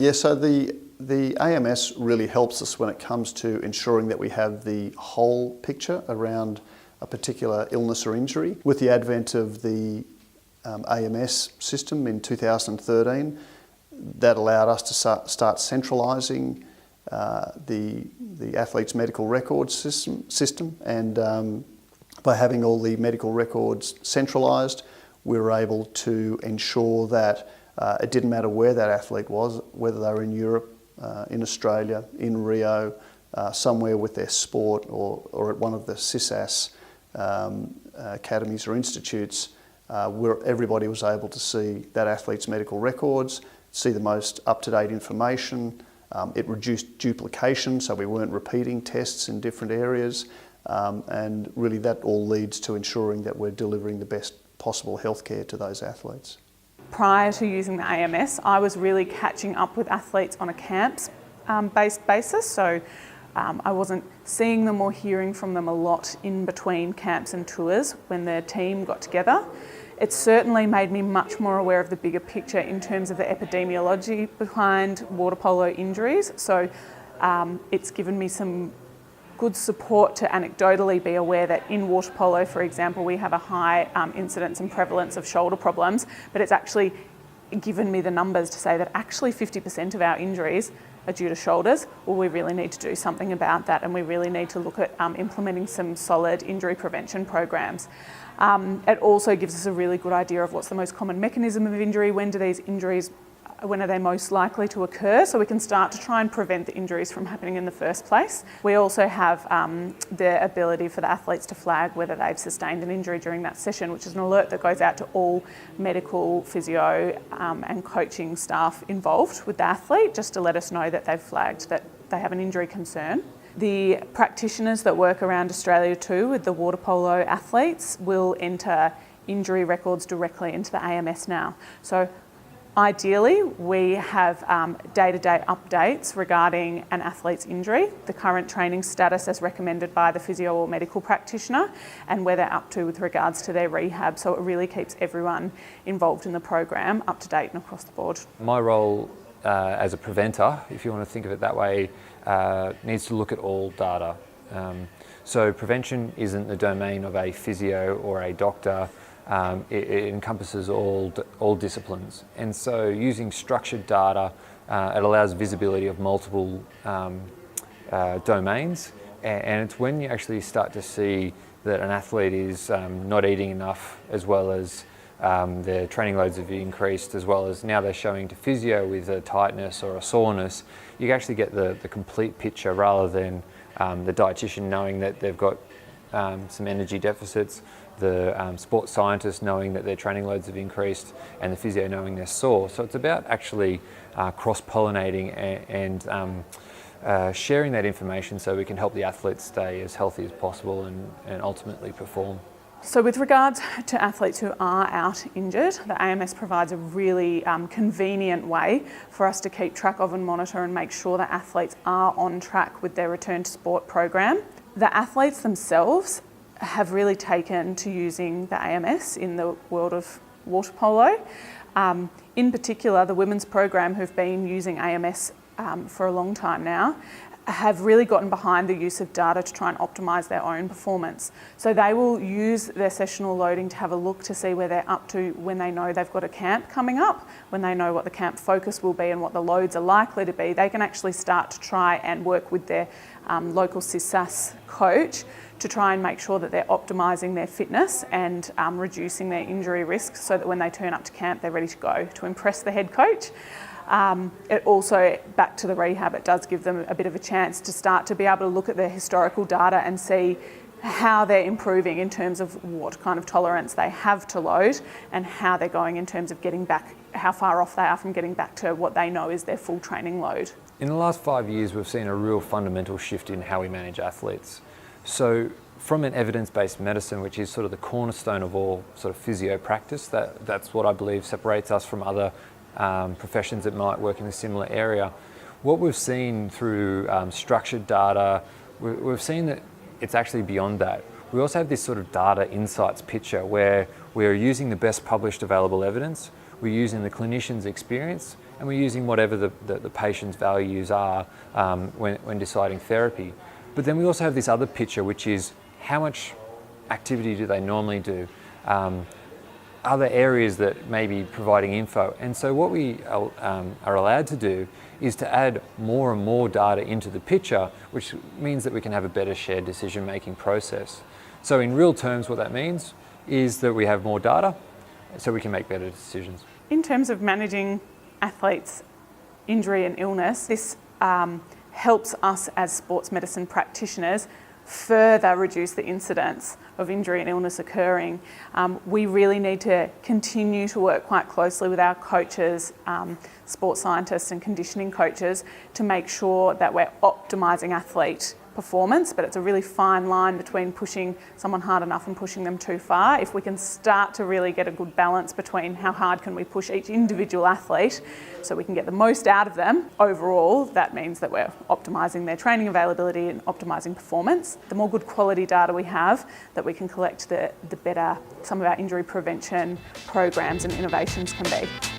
Yeah, so the AMS really helps us when it comes to ensuring that we have the whole picture around a particular illness or injury. With the advent of the AMS system in 2013, that allowed us to start centralising the athlete's medical records system, and by having all the medical records centralised, we were able to ensure that it didn't matter where that athlete was, whether they were in Europe, in Australia, in Rio, somewhere with their sport, or at one of the CISAS academies or institutes, where everybody was able to see that athlete's medical records, see the most up-to-date information. It reduced duplication, so we weren't repeating tests in different areas, and really that all leads to ensuring that we're delivering the best possible healthcare to those athletes. Prior to using the AMS, I was really catching up with athletes on a camps-based basis, so I wasn't seeing them or hearing from them a lot in between camps and tours when their team got together. It certainly made me much more aware of the bigger picture in terms of the epidemiology behind water polo injuries. So it's given me some good support to anecdotally be aware that in water polo, for example, we have a high incidence and prevalence of shoulder problems, but it's actually given me the numbers to say that actually 50% of our injuries are due to shoulders. Well, we really need to do something about that, and we really need to look at implementing some solid injury prevention programs. It also gives us a really good idea of what's the most common mechanism of injury, when are they most likely to occur, so we can start to try and prevent the injuries from happening in the first place. We also have the ability for the athletes to flag whether they've sustained an injury during that session, which is an alert that goes out to all medical, physio and coaching staff involved with the athlete, just to let us know that they've flagged that they have an injury concern. The practitioners that work around Australia too with the water polo athletes will enter injury records directly into the AMS now. So ideally, we have day-to-day updates regarding an athlete's injury, the current training status as recommended by the physio or medical practitioner, and where they're up to with regards to their rehab. So it really keeps everyone involved in the program up to date and across the board. My role as a preventer, if you want to think of it that way, needs to look at all data. So prevention isn't the domain of a physio or a doctor. It encompasses all disciplines, and so using structured data, it allows visibility of multiple domains, and it's when you actually start to see that an athlete is not eating enough, as well as their training loads have increased, as well as now they're showing to physio with a tightness or a soreness. You actually get the complete picture rather than the dietitian knowing that they've got some energy deficits, the sports scientist knowing that their training loads have increased, and the physio knowing they're sore. So it's about actually cross-pollinating and sharing that information so we can help the athletes stay as healthy as possible and ultimately perform. So with regards to athletes who are out injured, the AMS provides a really convenient way for us to keep track of and monitor and make sure that athletes are on track with their return to sport program. The athletes themselves have really taken to using the AMS in the world of water polo. In particular, the women's program, who've been using AMS for a long time now, have really gotten behind the use of data to try and optimise their own performance. So they will use their sessional loading to have a look to see where they're up to when they know they've got a camp coming up, when they know what the camp focus will be and what the loads are likely to be. They can actually start to try and work with their local CISAS coach to try and make sure that they're optimising their fitness and reducing their injury risk, so that when they turn up to camp, they're ready to go to impress the head coach. It also, back to the rehab, it does give them a bit of a chance to start to be able to look at their historical data and see how they're improving in terms of what kind of tolerance they have to load, and how they're going in terms of getting back, how far off they are from getting back to what they know is their full training load. In the last 5 years, we've seen a real fundamental shift in how we manage athletes. So from an evidence-based medicine, which is sort of the cornerstone of all sort of physio practice, that's what I believe separates us from other professions that might work in a similar area. What we've seen through structured data, we've seen that it's actually beyond that. We also have this sort of data insights picture where we're using the best published available evidence. we're using the clinician's experience, and we're using whatever the patient's values are when deciding therapy. But then we also have this other picture, which is how much activity do they normally do? Are there areas that may be providing info? And so what we are allowed to do is to add more and more data into the picture, which means that we can have a better shared decision-making process. So in real terms, what that means is that we have more data, so we can make better decisions. In terms of managing athletes' injury and illness, this helps us as sports medicine practitioners further reduce the incidence of injury and illness occurring. We really need to continue to work quite closely with our coaches, sports scientists and conditioning coaches to make sure that we're optimising athlete performance, but it's a really fine line between pushing someone hard enough and pushing them too far. If we can start to really get a good balance between how hard can we push each individual athlete so we can get the most out of them, overall that means that we're optimising their training availability and optimising performance. The more good quality data we have that we can collect, the better some of our injury prevention programs and innovations can be.